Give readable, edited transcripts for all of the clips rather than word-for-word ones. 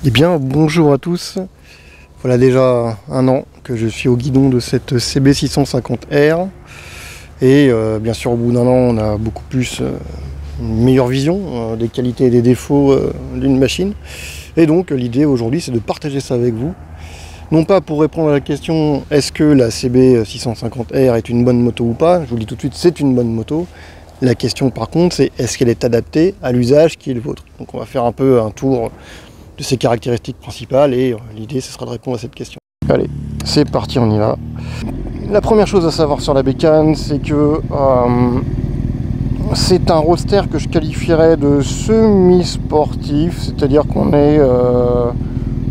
Eh bien, bonjour à tous. Voilà déjà un an que je suis au guidon de cette CB650R. Et bien sûr, au bout d'un an, on a beaucoup plus une meilleure vision des qualités et des défauts d'une machine. Et donc, l'idée aujourd'hui, c'est de partager ça avec vous. Non pas pour répondre à la question est-ce que la CB650R est une bonne moto ou pas. Je vous le dis tout de suite, c'est une bonne moto. La question par contre, c'est est-ce qu'elle est adaptée à l'usage qui est le vôtre. Donc on va faire un peu un tour de ses caractéristiques principales et l'idée ce sera de répondre à cette question. Allez, c'est parti, on y va. La première chose à savoir sur la bécane, c'est que c'est un roadster que je qualifierais de semi-sportif, c'est-à-dire qu'on est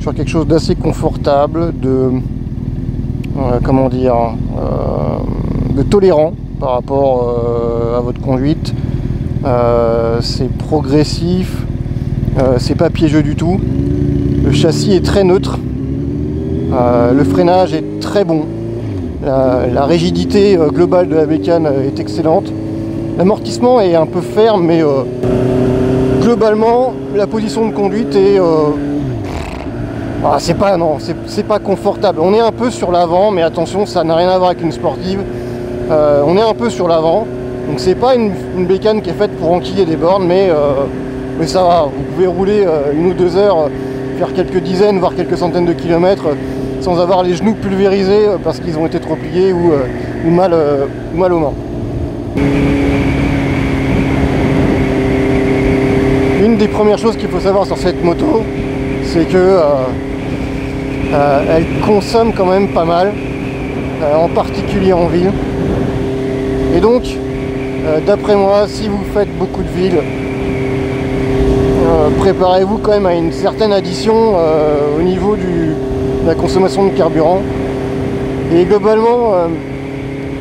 sur quelque chose d'assez confortable, de comment dire, de tolérant par rapport à votre conduite. C'est progressif, c'est pas piégeux du tout. Le châssis est très neutre, le freinage est très bon, la rigidité globale de la bécane est excellente. L'amortissement est un peu ferme, mais globalement la position de conduite est c'est pas confortable. On est un peu sur l'avant, mais attention, ça n'a rien à voir avec une sportive. On est un peu sur l'avant, donc c'est pas une bécane qui est faite pour enquiller des bornes, mais ça va. Vous pouvez rouler 1 ou 2 heures, faire quelques dizaines, voire quelques centaines de kilomètres sans avoir les genoux pulvérisés parce qu'ils ont été trop pliés ou mal aux mains. Une des premières choses qu'il faut savoir sur cette moto, c'est que elle consomme quand même pas mal, en particulier en ville. Et donc, d'après moi, si vous faites beaucoup de villes, préparez-vous quand même à une certaine addition au niveau de la consommation de carburant. Et globalement,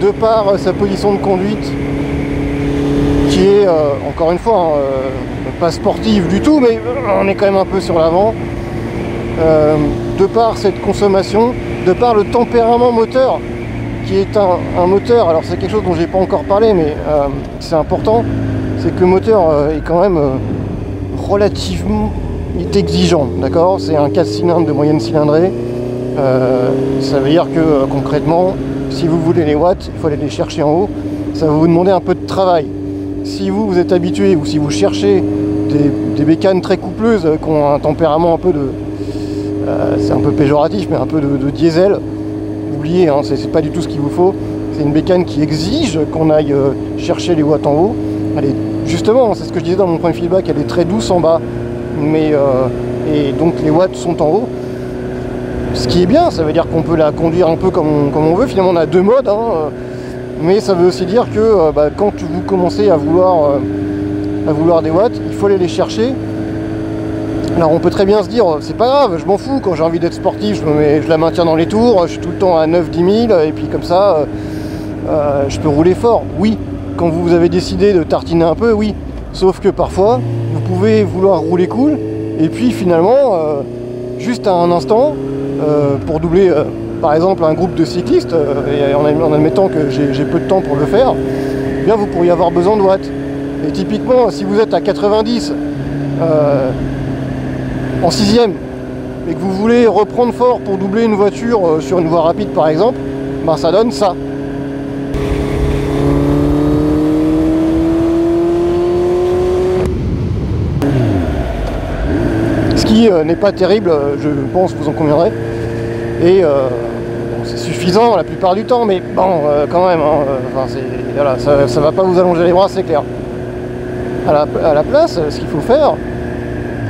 de par sa position de conduite, qui est, encore une fois, pas sportive du tout, mais on est quand même un peu sur l'avant, de par cette consommation, de par le tempérament moteur, qui est un moteur, alors c'est quelque chose dont j'ai pas encore parlé, mais c'est important, c'est que le moteur est quand même relativement exigeant, d'accord. C'est un 4 cylindres de moyenne cylindrée, ça veut dire que concrètement, si vous voulez les watts, il faut aller les chercher en haut, ça va vous demander un peu de travail. Si vous êtes habitué, ou si vous cherchez des bécanes très coupleuses, qui ont un tempérament un peu de... c'est un peu péjoratif, mais un peu de diesel, oubliez, hein, c'est pas du tout ce qu'il vous faut. C'est une bécane qui exige qu'on aille chercher les watts en haut. Elle est, justement, c'est ce que je disais dans mon premier feedback, elle est très douce en bas, mais et donc les watts sont en haut. Ce qui est bien, ça veut dire qu'on peut la conduire un peu comme on veut. Finalement, on a 2 modes, hein, mais ça veut aussi dire que quand vous commencez à vouloir des watts, il faut aller les chercher. Alors on peut très bien se dire, c'est pas grave, je m'en fous, quand j'ai envie d'être sportif, je la maintiens dans les tours, je suis tout le temps à 9-10 000, et puis comme ça, je peux rouler fort. Oui, quand vous avez décidé de tartiner un peu, oui. Sauf que parfois, vous pouvez vouloir rouler cool, et puis finalement, juste à un instant, pour doubler, par exemple, un groupe de cyclistes, et en admettant que j'ai peu de temps pour le faire, eh bien vous pourriez avoir besoin de watts. Et typiquement, si vous êtes à 90, en 6ème, et que vous voulez reprendre fort pour doubler une voiture sur une voie rapide par exemple, ça donne ça. Ce qui n'est pas terrible, je pense, vous en conviendrez. Et c'est suffisant la plupart du temps, mais bon, quand même, hein, voilà, ça va pas vous allonger les bras, c'est clair. À la place, ce qu'il faut faire,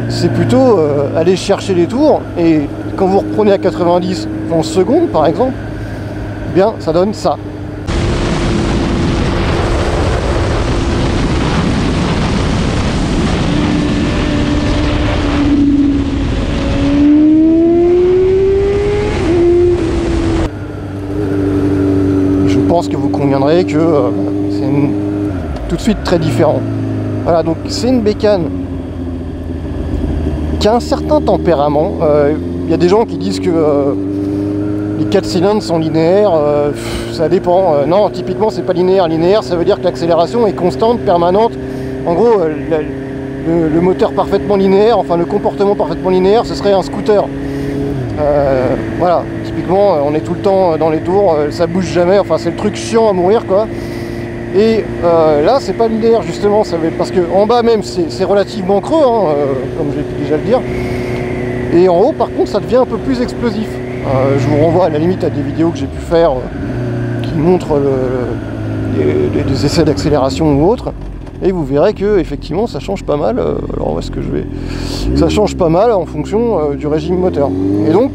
c'est plutôt aller chercher les tours, et quand vous reprenez à 90 en secondes par exemple, eh bien ça donne ça. Je pense que vous conviendrez que c'est tout de suite très différent. Voilà, donc c'est une bécane qui a un certain tempérament. Il y a des gens qui disent que les 4 cylindres sont linéaires, ça dépend. Non, typiquement c'est pas linéaire. Linéaire, ça veut dire que l'accélération est constante, permanente. En gros, le moteur parfaitement linéaire, enfin le comportement parfaitement linéaire, ce serait un scooter. Voilà, typiquement on est tout le temps dans les tours, ça bouge jamais, enfin c'est le truc chiant à mourir quoi. Et là c'est pas linéaire justement, parce que en bas même c'est relativement creux, hein, comme j'ai pu déjà le dire. Et en haut par contre ça devient un peu plus explosif. Je vous renvoie à la limite à des vidéos que j'ai pu faire qui montrent des essais d'accélération ou autres. Et vous verrez que effectivement ça change pas mal. Alors où est-ce que je vais? Ça change pas mal en fonction du régime moteur. Et donc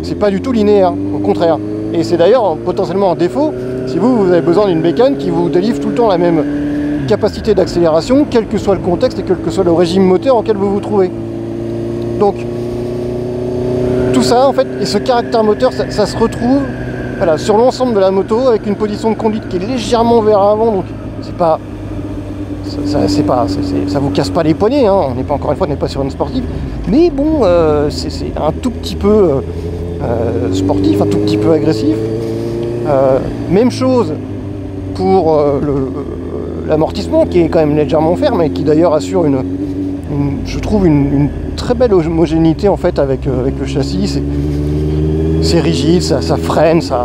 c'est pas du tout linéaire, au contraire. Et c'est d'ailleurs potentiellement un défaut si vous avez besoin d'une bécane qui vous délivre tout le temps la même capacité d'accélération, quel que soit le contexte et quel que soit le régime moteur auquel vous vous trouvez. Donc tout ça en fait, et ce caractère moteur, ça se retrouve voilà, sur l'ensemble de la moto avec une position de conduite qui est légèrement vers avant, donc c'est pas ça vous casse pas les poignets, hein. On n'est pas, encore une fois, on n'est pas sur une sportive, mais bon, c'est un tout petit peu sportif, un tout petit peu agressif. Même chose pour l'amortissement, qui est quand même légèrement ferme et qui d'ailleurs assure je trouve une très belle homogénéité en fait avec le châssis. C'est rigide, ça freine, c'est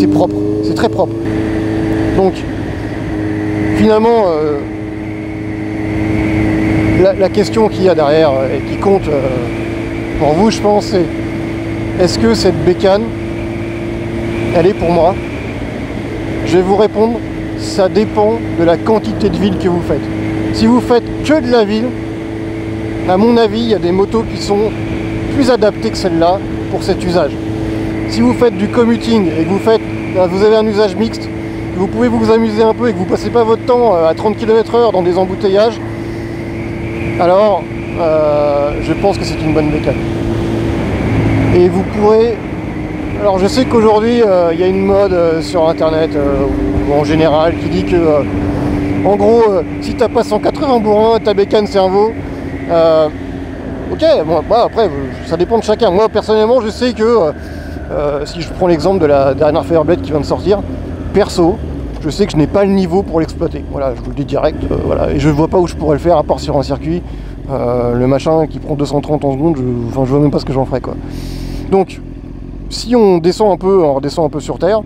propre, c'est très propre. Donc finalement, la question qu'il y a derrière et qui compte pour vous, je pense, c'est est-ce que cette bécane, elle est pour moi? Je vais vous répondre, ça dépend de la quantité de ville que vous faites. Si vous faites que de la ville, à mon avis, il y a des motos qui sont plus adaptées que celle-là pour cet usage. Si vous faites du commuting et que vous avez un usage mixte, que vous pouvez vous amuser un peu et que vous ne passez pas votre temps à 30 km/h dans des embouteillages, alors je pense que c'est une bonne bécane. Et vous pourrez... Alors je sais qu'aujourd'hui il y a une mode sur internet ou en général qui dit que en gros si t'as pas 180 bourrins, ta bécane c'est un veau. Ok, bon, après ça dépend de chacun. Moi personnellement je sais que si je prends l'exemple de la dernière Fireblade qui vient de sortir, perso, je sais que je n'ai pas le niveau pour l'exploiter. Voilà, je vous le dis direct, voilà, et je vois pas où je pourrais le faire à part sur un circuit. Le machin qui prend 230 en secondes, je vois même pas ce que j'en ferais quoi. Donc si on redescend un peu sur terre,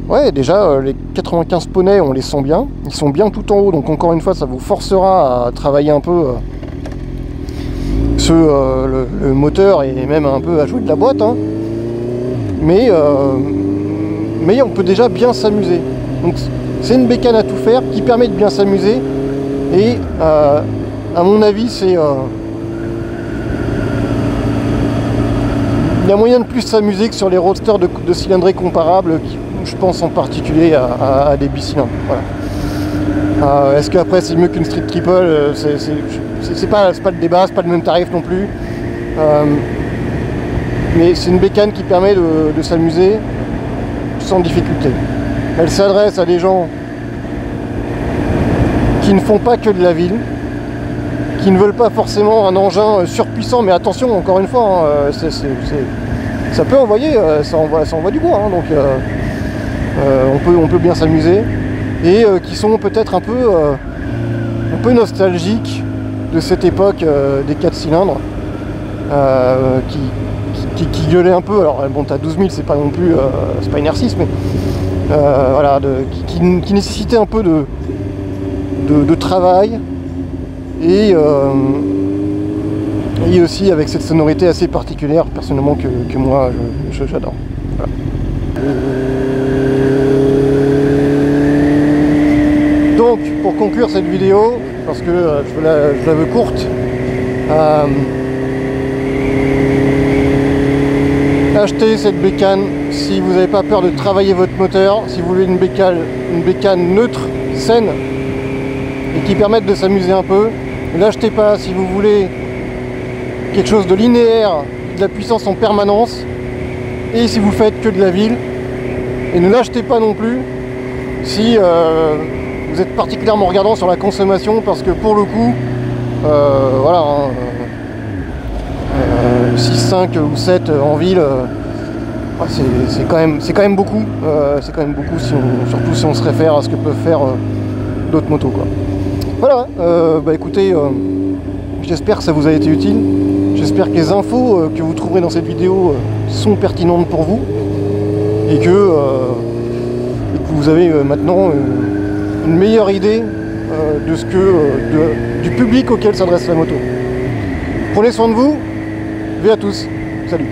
ouais, déjà les 95 poneys on les sent bien, ils sont bien tout en haut, donc encore une fois ça vous forcera à travailler un peu le moteur et même un peu à jouer de la boîte, hein. Mais on peut déjà bien s'amuser. Donc c'est une bécane à tout faire qui permet de bien s'amuser et à mon avis c'est il y a moyen de plus s'amuser que sur les roadsters de cylindrée comparables, je pense en particulier à des bicylindres. Voilà. Est-ce qu'après c'est mieux qu'une Street Triple? C'est pas le débat, c'est pas le même tarif non plus. Mais c'est une bécane qui permet de s'amuser sans difficulté. Elle s'adresse à des gens qui ne font pas que de la ville, qui ne veulent pas forcément un engin surpuissant, mais attention, encore une fois, hein, ça peut envoyer, ça envoie du bois, hein, donc on peut bien s'amuser, et qui sont peut-être un peu nostalgiques de cette époque des 4 cylindres, qui gueulaient un peu. Alors bon, t'as 12 000, c'est pas non plus, c'est pas une R6, mais voilà, qui nécessitaient un peu de travail. Et aussi avec cette sonorité assez particulière personnellement que moi j'adore. Voilà. Donc pour conclure cette vidéo, parce que je la veux courte, achetez cette bécane si vous n'avez pas peur de travailler votre moteur, si vous voulez une bécane neutre, saine et qui permette de s'amuser un peu. Ne l'achetez pas si vous voulez quelque chose de linéaire, de la puissance en permanence, et si vous faites que de la ville. Et ne l'achetez pas non plus si vous êtes particulièrement regardant sur la consommation, parce que pour le coup, voilà, hein, 6, 5 ou 7 en ville, c'est quand même beaucoup. C'est quand même beaucoup, surtout si on se réfère à ce que peuvent faire d'autres motos, quoi. Voilà, bah écoutez, j'espère que ça vous a été utile. J'espère que les infos que vous trouverez dans cette vidéo sont pertinentes pour vous. Et que vous avez maintenant une meilleure idée de ce que, du public auquel s'adresse la moto. Prenez soin de vous, et à tous, salut.